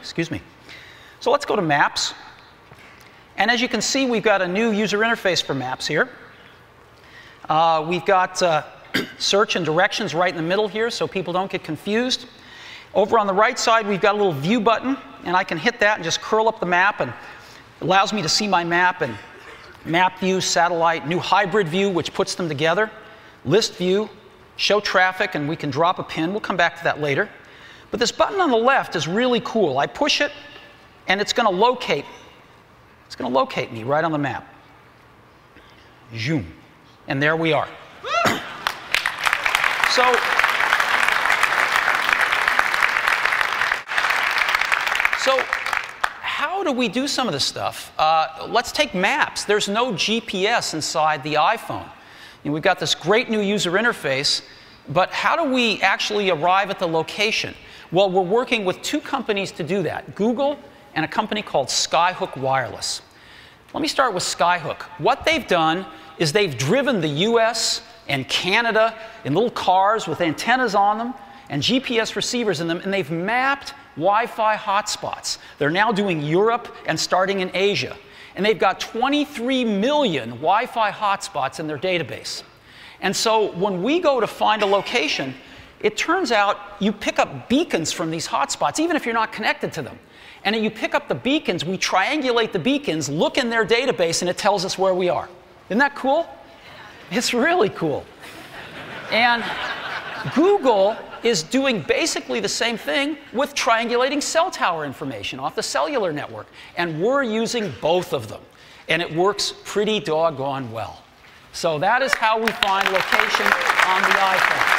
Excuse me. So let's go to Maps. And as you can see, we've got a new user interface for Maps here. We've got search and directions right in the middle here so people don't get confused. Over on the right side, we've got a little view button, and I can hit that and just curl up the map, and it allows me to see my map and map view, satellite, new hybrid view, which puts them together, list view, show traffic, and we can drop a pin. We'll come back to that later. But this button on the left is really cool. I push it, and it's going to locate. It's going to locate me right on the map. Zoom. And there we are. So how do we do some of this stuff? Let's take Maps. There's no GPS inside the iPhone. We've got this great new user interface, but how do we actually arrive at the location? Well, we're working with two companies to do that, Google and a company called Skyhook Wireless. Let me start with Skyhook. What they've done is they've driven the US and Canada in little cars with antennas on them and GPS receivers in them, and they've mapped Wi-Fi hotspots. They're now doing Europe and starting in Asia. And they've got 23 million Wi-Fi hotspots in their database. And so when we go to find a location, it turns out you pick up beacons from these hotspots, even if you're not connected to them. And you pick up the beacons, we triangulate the beacons, look in their database, and it tells us where we are. Isn't that cool? It's really cool. And Google is doing basically the same thing with triangulating cell tower information off the cellular network. And we're using both of them. And it works pretty doggone well. So that is how we find location on the iPhone.